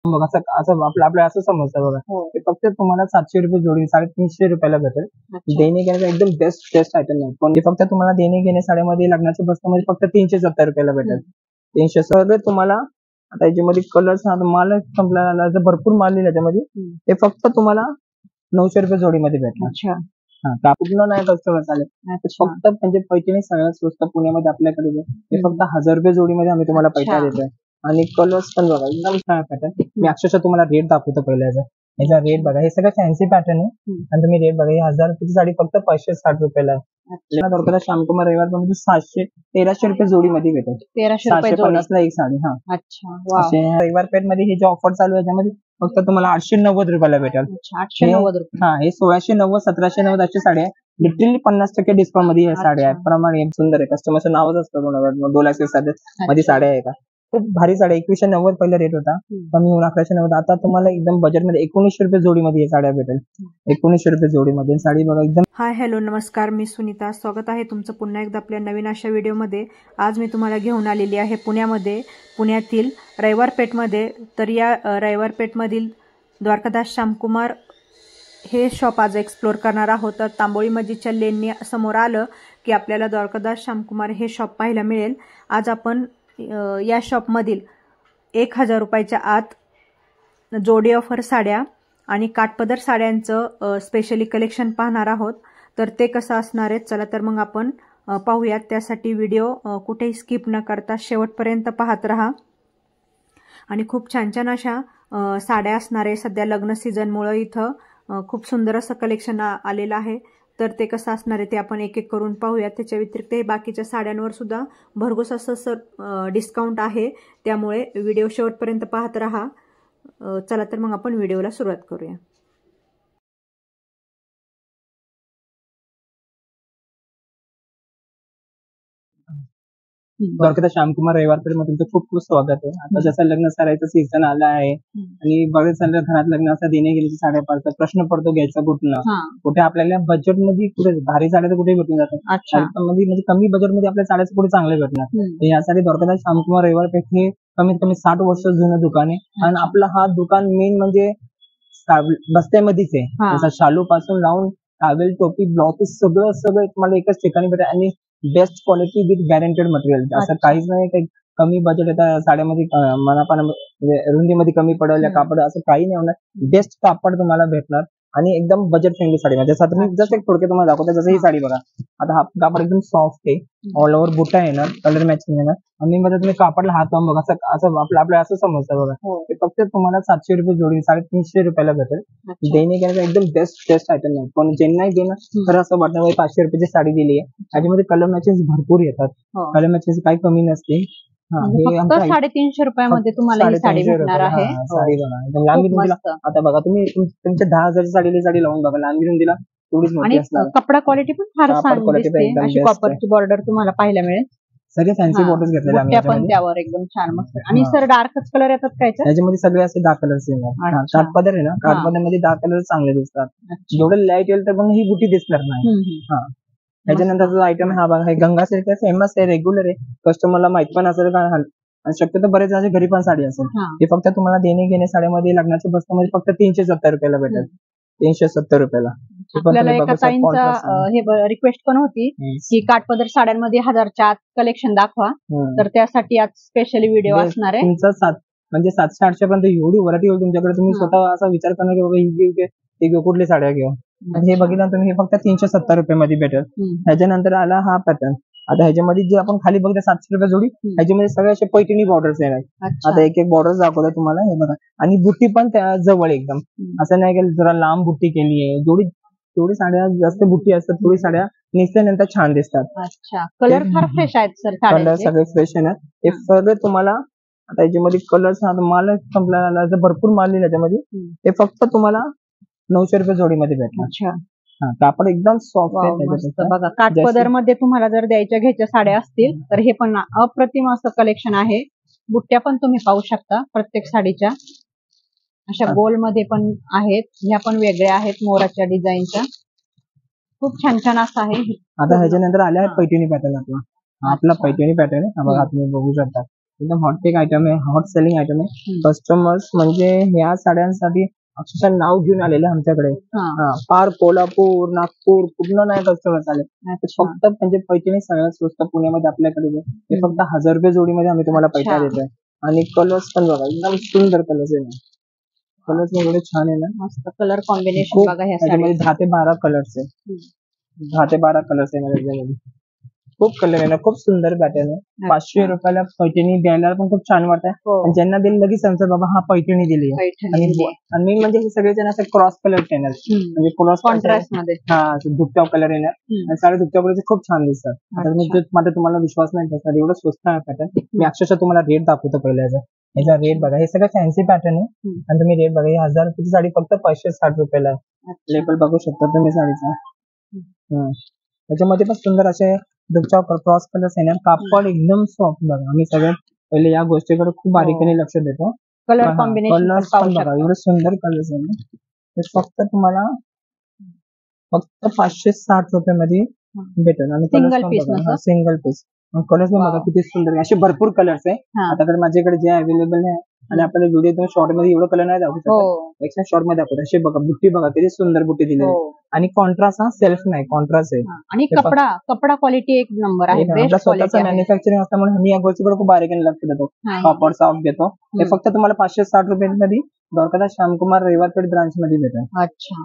बघा असं असं आपल्या असं समजतं बघा. ते फक्त तुम्हाला 700 रुपये जोडी 350 रुपयाला भेटेल. देणे घेण्याचा एकदम बेस्ट आयटम आहे. पण ते फक्त तुम्हाला देणे घेणे साड्यामध्ये लग्नाच्या बसमध्ये फक्त 370 रुपयाला भेटेल. 370 तुम्हाला आता याच्यामध्ये कलर्स माल संपला भरपूर माल आहे याच्यामध्ये. ते फक्त तुम्हाला 900 रुपये जोडीमध्ये भेटणार. पूर्ण नाही कस्टमर चालेल. फक्त म्हणजे पैठणी सगळ्यात स्वस्त पुण्यामध्ये आपल्याकडे ते फक्त 1000 रुपये जोडीमध्ये आम्ही तुम्हाला पैठा देतोय. आणि कलर्स पण बघा एकदम छान पॅटर्न. मी अक्षरशः तुम्हाला रेट दाखवतो पहिला याचा रेट बघा. हे सगळं फॅन्सी पॅटर्न आहे आणि तुम्ही रेट बघा. 1000 रुपयाची साडी फक्त 560 रुपयाला आहे. दरकला श्यामकुमार रविवार मध्ये 1300 रुपये जोडीमध्ये भेटेल. 750 ला एक साडी. रविवार पेठ मध्ये हे जे ऑफर चालू आहे त्यामध्ये फक्त तुम्हाला 890 रुपयाला भेटेल. 890 हे 1690 1790 अशी साडी आहे. लिटरली 50% डिस्काउंट मध्ये हे साड्या आहेत. प्रमाणे सुंदर आहे. कस्टमरचं नावच असतं डोला मध्ये साड्या आहे का. खूप भारी साड्या. 2190 पहिला रेट होता, कमी होऊन 1190. आता तुम्हाला एकदम बजेटमध्ये 1900 रुपये जोडीमध्ये साड्या भेटेल. 1900 रुपये जोडीमध्ये साडी बघा एकदम. हाय हॅलो नमस्कार, मी सुनीता. स्वागत आहे तुमचं पुन्हा एकदा आपल्या नवीन अशा व्हिडिओमध्ये. आज मी तुम्हाला घेऊन आलेली आहे पुण्यातील रविवार पेठमध्ये. तर या रविवार पेठमधील द्वारकादास श्यामकुमार हे शॉप आज एक्सप्लोर करणार आहोत. तर तांबोळी मस्जिदच्या लेननी समोर आलं की आपल्याला द्वारकादास श्यामकुमार हे शॉप पाहायला मिळेल. आज आपण या शॉपमधील 1000 रुपयाच्या आत जोडी ऑफर साड्या आणि काठपदर साड्यांचं स्पेशली कलेक्शन पाहणार आहोत. तर ते कसं असणार आहे चला तर मग आपण पाहूयात. त्यासाठी व्हिडिओ कुठेही स्किप न करता शेवटपर्यंत पाहत राहा. आणि खूप छान छान अशा साड्या असणार आहे. सध्या लग्न सीझनमुळे इथं खूप सुंदर असं कलेक्शन आलेलं आहे. तर ते कसं असणार आहे ते आपण एक एक करून पाहूयात. त्याच्या व्यतिरिक्त हे बाकीच्या साड्यांवर सुद्धा भरघोस असं डिस्काउंट आहे. त्यामुळे व्हिडिओ शेवटपर्यंत पाहत राहा. चला तर मग आपण व्हिडिओला सुरुवात करूया. द्वारकादास श्यामकुमार रविवार पेठ मध्ये तुमचं खूप खूप स्वागत आहे. आता जसं लग्न सरायचं सीझन आला आहे आणि बरेच चाललं घरात लग्न असं देणे गेल्याची साड्या पडतात. प्रश्न पडतो घ्यायचा कुठे आपल्याला बजेटमध्ये कुठे भारी साड्या तर कुठे भेटून जातात. म्हणजे कमी बजेटमध्ये आपल्या साड्याचं कुठे चांगले भेटणार. यासाठी द्वारकादास श्यामकुमार रविवार पेठ हे कमीत कमी 60 वर्ष जुनं दुकान आहे. आणि आपलं हा दुकान मेन म्हणजे बस्त्यामध्येच आहे. जसं शालू पासून लावून टावेल टोपी ब्लाउज सगळं तुम्हाला एकाच ठिकाणी भेटेल. आणि best quality with guaranteed material. असं काहीच नाही काही कमी बजेट येतात साड्यामध्ये मनापाना म्हणजे रुंदीमध्ये कमी पडेल कापड असं काही नाही होणार. बेस्ट कापड तुम्हाला भेटणार आणि एकदम बजेट फ्रेंडली साडी. जसं जस्ट एक थोडक्यात तुम्हाला दाखवतो. जसं ही साडी बघा. आता हा कापड एकदम सॉफ्ट आहे. ऑल ओव्हर बुट्टा येणार, कलर मॅचिंग येणार. आणि मध्ये तुम्ही कापडला हात लावून बघा. असं आपल्या असं समजतं बघा. ते फक्त तुम्हाला 700 रुपये जोडी 350 रुपयाला भेटेल. देणे घेण्याचा एकदम बेस्ट आयटम आहे. पण ज्यांनाही देणं खरं असं वाटतं 500 रुपयाची साडी दिली आहे. त्याच्यामध्ये कलर मॅचिंग भरपूर येतात. कलर मॅचिंग काही कमी नसते. 350 रुपयामध्ये तुम्हाला ही साडी भेटणार आहे. साडी बघा लांबी रुंदीला. आता बघा तुम्ही तुमच्या 10,000ची साडी लावून बघा. लांबी रुंदीला एवढीच मोठी असणार. कपडा क्वालिटी पण फार छान दिसते. अशी कॉपरची बॉर्डर तुम्हाला पाहायला मिळेल. सगळे फॅन्सी बॉर्डर्स घेतलेले पण त्यावर एकदम छान मस्त. आणि सर डार्कच कलर येतात काय त्याच्यामध्ये सगळे असे डार्क कलर्स येणार. काठपदर आहे ना, काठपदरमध्ये डार्क कलर चांगले दिसतात. जेवढे लाईट येईल तर पण ही बुटी दिसणार नाही. त्याच्यानंतर आयटम हा बघा. गंगा सिल्क फेमस आहे, रेग्युलर आहे. कस्टमरला माहित पण असेल का. आणि शक्यतो बरेच घरी पण साडी असेल. हे फक्त तुम्हाला देणे घेणे साड्यामध्ये लग्नाच्या बसमध्ये फक्त 370 रुपयाला भेटेल. 370 रुपयाला. आपल्याला एका ताईंचा हे रिक्वेस्ट पण होती की काठपदर साड्यांमध्ये 1000च्या आत कलेक्शन दाखवा. तर त्यासाठी आज स्पेशली व्हिडिओ असणार आहे. तुमचा म्हणजे 700-800 पर्यंत एवढी व्हरायटी होईल तुमच्याकडे. तुम्ही स्वतः असा विचार करणार की बाबा ही घेऊ कुठली साड्या घेऊ. हे बघितलं तुम्ही हे फक्त 370 रुपये मध्ये भेटेल. ह्याच्यानंतर आला हा पॅटर्न. आता ह्याच्यामध्ये जे आपण खाली बघतो 700 रुपये जोडी, ह्याच्यामध्ये सगळे असे पैठणी बॉर्डर्स येणार. आता एक बॉर्डर दाखवतो तुम्हाला. हे बघा. आणि बुट्टी पण त्या जवळ एकदम असं नाही की जरा लांब बुट्टी केली आहे. जेवढी साड्या जास्त बुट्टी असतात तेवढी साड्या नेसल्यानंतर छान दिसतात. कलर फार फ्रेश आहेत सर. कलर सगळे फ्रेश आहे. हे सगळे तुम्हाला आता याच्यामध्ये कलर्स माल संपला भरपूर माल आहे त्याच्यामध्ये. हे फक्त तुम्हाला 900 रुपये जोडीमध्ये भेटणार. कापड एकदम सॉफ्ट आहे. बघा काठपदर मध्ये तुम्हाला जर घ्यायच्या साड्या असतील तर हे पण अप्रतिम असं कलेक्शन आहे. बुट्ट्या पण तुम्ही पाहू शकता प्रत्येक साडीच्या. अशा गोल मध्ये पण आहेत. ह्या पण वेगळ्या आहेत मोराच्या डिझाईनच्या. खूप छान छान असं आहे. आता ह्याच्यानंतर आल्या पैठणी पॅटर्न. आपला पैठणी पॅटर्न आहे बघा. तुम्ही बघू शकता. एकदम हॉटपिक आयटम आहे, हॉट सेलिंग आयटम आहे. कस्टमर्स म्हणजे ह्या साड्यांसाठी अक्षरशः नाव घेऊन आलेले आहे आमच्याकडे. फार कोल्हापूर, नागपूर पूर्ण नाही कस्टमर्स आले. फक्त म्हणजे पैठणी सगळ्यात स्वस्त पुण्यामध्ये आपल्याकडे आहे. हे फक्त 1000 रुपये जोडीमध्ये आम्ही तुम्हाला पैठा देतोय. आणि कलर्स पण बघा एकदम सुंदर कलर्स आहे. कलर्स एवढे छान आहे ना, मस्त कलर कॉम्बिनेशन बघा ह्या त्याच्यामध्ये 10 ते 12 कलर्स आहे. 10 ते 12 कलर्स आहे त्याच्यामध्ये. खूप कलर आहे ना, खूप सुंदर पॅटर्न आहे. 500 रुपयाला पैठणी द्यायला पण खूप छान वाटत. आणि ज्यांना दिली लगेच सांगतात बाबा हा पैठणी दिली आहे. आणि म्हणजे हे सगळे जण असं क्रॉस कलर येणार, म्हणजे क्रॉस कॉन्ट्रास्ट मध्ये धुपटाव कलर येणार. आणि साडे धुपटाव कलर खूप छान दिसतात. आता तुम्हाला विश्वास नाही बसणार, एवढं स्वस्त आहे पॅटर्न. मी अक्षरशः तुम्हाला रेट दाखवतो पहिला याचा रेट बघा. हे सगळं फॅन्सी पॅटर्न आहे. आणि तुम्ही रेट बघा, 1000 रुपयाची साडी फक्त 560 रुपयाला आहे. लेबल बघू शकता तुम्ही साडीचा. त्याच्यामध्ये पण सुंदर असे धुपटाव क्रॉस कलर्स येणार. कापड एकदम सॉफ्ट बघा. आम्ही सगळ्यात पहिले या गोष्टीकडे खूप बारीकीने लक्ष देतो. कलर कॉम्बिनेशन पण बघा एवढे सुंदर कलर्स आहे. फक्त तुम्हाला फक्त 560 रुपये मध्ये भेटेल. आणि सिंगल पीस कलर्स पण बघा किती सुंदर आहे. असे भरपूर कलर्स आहे. आता माझ्याकडे जे अवेलेबल आहे. आणि आपल्याला व्हिडिओ शॉर्ट मध्ये एवढं कलर नाही दाखवू शकत, एक्स्ट्रा शॉर्ट मध्ये दाखवतो. असे बघा बुट्टी बघा किती सुंदर बुट्टी दिली आहे. आणि कॉन्ट्रास्ट हा सेल्फ नाही, कॉन्ट्रास्ट आहे. आणि कपडा क्वालिटी एक नंबर आहे. आपला स्वतःचा मॅन्युफॅक्चरिंग असल्यामुळे आम्ही या गोष्टीकडे खूप बारीकीने लक्ष देतो. कापड सॉफ्ट देतो. हे फक्त तुम्हाला 560 रुपयांमध्ये द्वारकादास श्यामकुमार रविवारपेठ ब्रांच मध्ये भेटेल. अच्छा.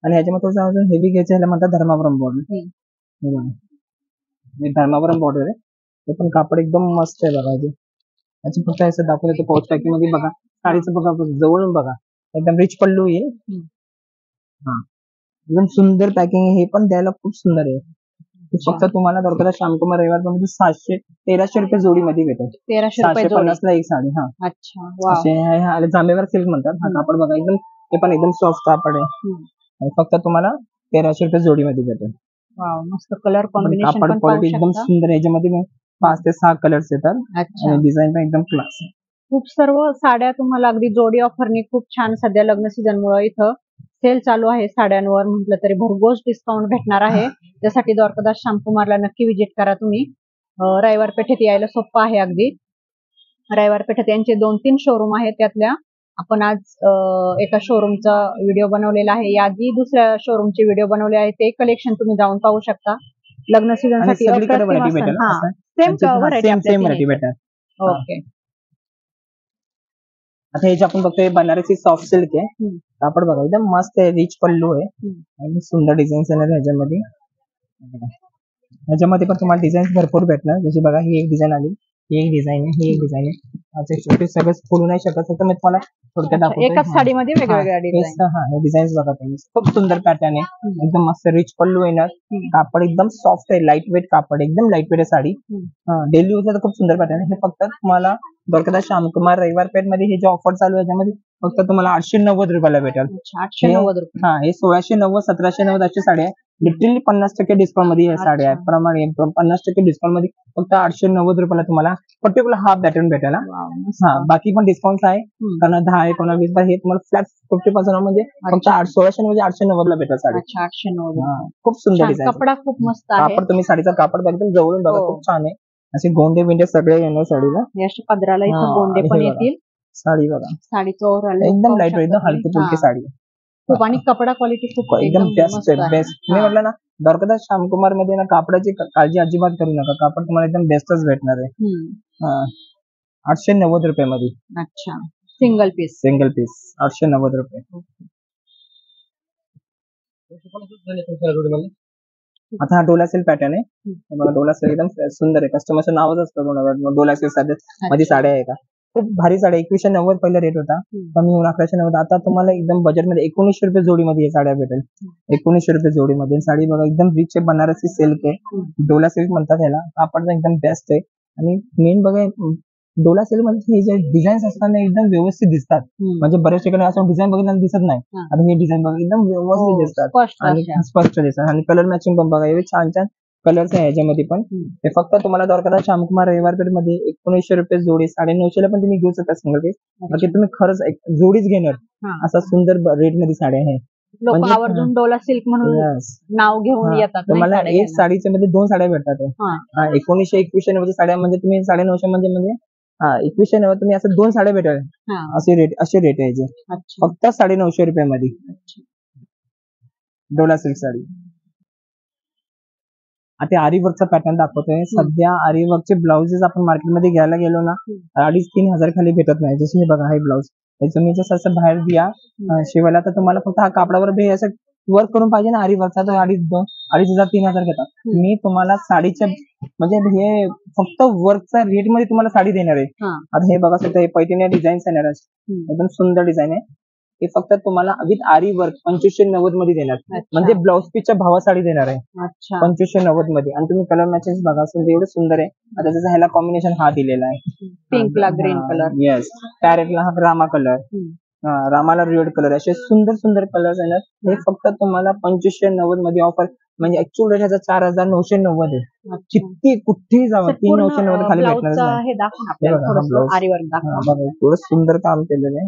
आणि ह्याच्यामध्ये थोडं अजून हेवी घ्यायचं ह्याला म्हणतात धर्मावरम बॉर्डर. धर्मावरम बॉर्डर आहे. ते पण कापड एकदम मस्त आहे बघा. याची फक्त असं दाखवलं तर पॉच पॅकिंग मध्ये बघा. साडीचं बघा जवळून बघा, एकदम रिच पल्लू आहे. एकदम सुंदर पॅकिंग आहे. हे पण द्यायला खूप सुंदर आहे. फक्त तुम्हाला द्वारकादास श्यामकुमार रविवार मध्ये 1300 रुपये जोडी मध्ये भेटेल. 750 ला एक साडी. अच्छा. जांभेवर सिल्क म्हणतात. हा कापड बघा एकदम, हे पण एकदम सॉफ्ट कापड आहे. फक्त तुम्हाला 1300 रुपये जोडी मध्ये भेटेल. मस्त कलर कॉम्बिनेशन कापड क्वालिटी एकदम सुंदर आहे. याच्यामध्ये 5 ते 6 कलर्स येतात. आणि डिझाईन पण एकदम क्लास आहे. खूप सर्व साड्या तुम्हाला अगदी जोडी ऑफरनी खूप छान सध्या लग्न सीझन मुळे इथं सेल चालू आहे. साड्यांवर म्हटलं तरी भरघोस डिस्काउंट भेटणार आहे. त्यासाठी द्वारकादास श्यामकुमारला नक्की विजिट करा तुम्ही. रविवार पेठेत यायला सोपं आहे अगदी. रविवार पेठेत यांचे 2-3 शोरूम आहेत. त्यातल्या आपण आज एका शोरूमचा व्हिडिओ बनवलेला आहे. याआधी दुसऱ्या शोरूमचे व्हिडिओ बनवले आहे. ते कलेक्शन तुम्ही जाऊन पाहू शकता. लग्न सीझन साठी सेम व्हरायटी भेटेल. ओके. आता हे जे आपण बघतोय बनारसी सॉफ्ट सिल्क आहे. कापड बघा एकदम मस्त आहे. रिच पल्लू आहे. आणि सुंदर डिझाईन्स येणार ह्याच्यामध्ये. ह्याच्यामध्ये पण तुम्हाला डिझाईन्स भरपूर भेटणार. जशी बघा ही एक डिझाईन आली, ही एक डिझाईन आहे, ही एक डिझाईन आहे. छोटे सगळं बोलू नाही शकत, तर मी तुम्हाला थोडक्यात दाखवतो. एकाच साडीमध्ये वेगवेगळ्या डिझाईन. डिझाईन्स बघा तुम्ही. खूप सुंदर पॅटर्न आहे. एकदम मस्त रिच पल्लू येणार. कापड एकदम सॉफ्ट आहे. लाईट वेट कापड, एकदम लाईट वेट आहे साडी. डेली यूजला खूप सुंदर पॅटर्न आहे. हे फक्त तुम्हाला द्वारकादास श्यामकुमार रविवार पेठ मध्ये हे जे ऑफर चालू आहे याच्यामध्ये फक्त तुम्हाला 890 रुपयाला भेटेल. 890 रुपये. हे 1690, 1790 अशी साड्या आहे. लिटरली 50% डिस्काउंट मध्ये या साड्या आहेत. प्रमाणे 50% डिस्काउंट मध्ये फक्त 890 रुपयाला तुम्हाला पर्टिक्युलर हा पॅटर्न भेटेल. बाकी पण डिस्काउंट आहे. कारण 10, 19, 20 हे तुम्हाला फ्लॅट 50% म्हणजे फक्त 890 ला भेटेल साडी. 890. खूप सुंदर डिझाईन. कपडा खूप मस्त आहे. कापड तुम्ही साडीचा कापड बघा जवळून बघा, खूप छान आहे. असे गोंडे बिंडे सगळे येणार साडीला. पदराला इथं गोंडे पण येतील. साडी बघा साडीचं ओव्हरऑल एकदम लाईट वेट, एकदम हलकी फुलकी साडी. खूप आणि कपडा क्वालिटी खूप एकदम बेस्ट आहे. बेस्ट मी म्हटलं ना, द्वारकादास श्यामकुमार मध्ये ना कापडाची काळजी अजिबात करू नका. कापड तुम्हाला एकदम बेस्टच भेटणार आहे. 890 रुपये मध्ये. अच्छा. सिंगल पीस 890 रुपये. आता हा डोला सिल्क पॅटर्न आहे. बघा डोला सिल्क एकदम सुंदर आहे. कस्टमरचं नावच असतं डोला सिल्क मध्ये साड्या आहे का. खूप भारी साड्या. 2190 पहिला रेट होता, कमी होऊन 1190. आता तुम्हाला एकदम बजेटमध्ये 1900 रुपये जोडीमध्ये साड्या भेटेल. 1900 रुपये जोडीमध्ये साडी बघा एकदम रिच आहे. बनारसी सिल्क आहे. डोला सिल्क म्हणतात याला. कापड एकदम बेस्ट आहे. आणि मेन बघा डोला सिल्क मध्ये हे जे डिझाईन्स असतात ना एकदम व्यवस्थित दिसतात. म्हणजे बऱ्याच ठिकाणी असं डिझाईन बघितलं दिसत नाही. आता हे डिझाईन बघा एकदम व्यवस्थित दिसतात आणि स्पष्ट दिसतात. आणि कलर मॅचिंग पण बघा एवढे छान छान कलर्स आहे याच्यामध्ये पण. हे फक्त तुम्हाला द्वारकादास श्यामकुमार रविवार पेठ मध्ये 1900 रुपये जोडी. 950 ला पण तुम्ही घेऊ शकता सिंगल पीस. बाकी तुम्ही खरंच जोडीच घेणार असा सुंदर रेट मध्ये साड्या आहे. लोक आवर्जून डोला सिल्क म्हणून नाव घेऊन येतात. तुम्हाला एक साडीच्या मध्ये 2 साड्या भेटतात. 1900-2100 साड्या म्हणजे तुम्ही 950 म्हणजे हा 2190 तुम्ही असं 2 साड्या भेटेल हा. असे रेट आहे याचे. अच्छा. फक्त 950 रुपयामध्ये अच्छा. डोला सिल्क साडी. आता आरी वर्कचा पॅटर्न दाखवतोय. सध्या आरी वर्कचे ब्लाउजेस आपण मार्केटमध्ये घ्यायला गेलो ना 2,500-3,000 खाली भेटत नाही. जसे हे बघा हे ब्लाउज हे तुम्ही जसं असं बाहेर द्या शिवायला तर तुम्हाला फक्त हा कापडावर असं वर्क करून पाहिजे ना आरी वर्कचा तर 2,500-3,000 घेतात. मी तुम्हाला साडीच्या म्हणजे हे फक्त वर्कचा रेट मध्ये तुम्हाला साडी देणार आहे. आता हे बघा सध्या हे पैठणी डिझाईन येणार आहे. एकदम सुंदर डिझाईन आहे. हे फक्त तुम्हाला विथ आरी वर्क 2,590 मध्ये देणार. म्हणजे ब्लाउज पीसच्या भावा साडी देणार आहे. 2,590 मध्ये. आणि तुम्ही कलर मॅचेस बघा असेल एवढं सुंदर आहे. आता जसं ह्याला कॉम्बिनेशन हा दिलेला आहे पिंकला ग्रीन कलर. येस. पॅरेटला हा रामा कलर. रामाला रेड कलर. असे सुंदर सुंदर कलर्स येणार. हे फक्त तुम्हाला 2,590 मध्ये ऑफर म्हणजे ऍक्च्युअल रेट ह्याचा 4,990 आहे. किती कुठेही जावं 3,990 खाली भेटणार नाही. एवढं सुंदर काम केलेलं आहे.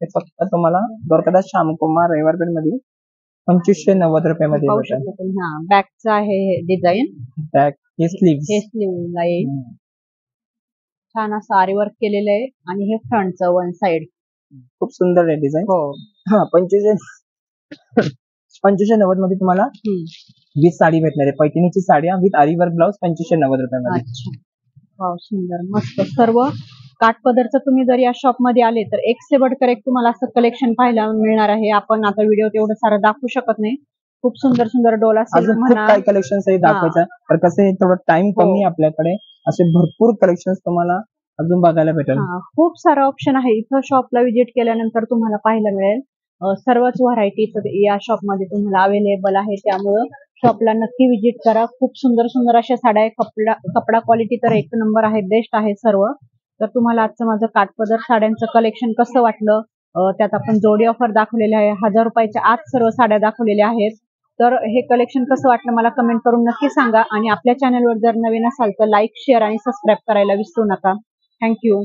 हे फक्त तुम्हाला द्वारकादास श्यामकुमार रविवारपेठ मध्ये 2,590 रुपयामध्ये भेटेल. बॅकचं आहे डिझाईन. बॅक हे स्लीव्ह छान असं आरी वर्क केलेलं आहे. आणि हे फ्रंटचं वन साइड खूप सुंदर आहे डिझाईन. हा 2,590 मध्ये तुम्हाला विथ साडी भेटणार आहे. पैठणीची साडी विथ आरी वर्क ब्लाउज 2,590 रुपयामध्ये. अच्छा. सुंदर मस्त. सर्व काठपदरचं तुम्ही जर या शॉप मध्ये आले तर एक से बढ़कर एक तुम्हाला असं कलेक्शन पाहायला मिळणार आहे. आपण आता व्हिडिओ एवढं सारं दाखवू शकत नाही. खूप सुंदर सुंदर डोला सिल्क म्हणा काय कलेक्शन दाखवायचं तर कसं आहे थोडं टाइम कमी आपल्याकडे. असे भरपूर कलेक्शन तुम्हाला अजून बघायला भेटेल. खूप सारं ऑप्शन आहे. इथं शॉपला व्हिजिट केल्यानंतर तुम्हाला पाहायला मिळेल. सर्वच व्हरायटी या शॉप मध्ये तुम्हाला अवेलेबल आहे. त्यामुळं शॉपला नक्की व्हिजिट करा. खूप सुंदर सुंदर अशा साड्या आहे. कपडा क्वालिटी तर एक नंबर आहे. बेस्ट आहे सर्व. तर तुम्हाला आजचं माझं काठपदर साड्यांचं कलेक्शन कसं वाटलं. त्यात आपण जोडी ऑफर दाखवलेले आहे. 1,000 रुपयाच्या आत सर्व साड्या दाखवलेल्या आहेत. तर हे कलेक्शन कसं वाटलं मला कमेंट करून नक्की सांगा. आणि आपल्या चॅनलवर जर नवीन असाल तर लाईक शेअर आणि सबस्क्राईब करायला विसरू नका. थँक्यू.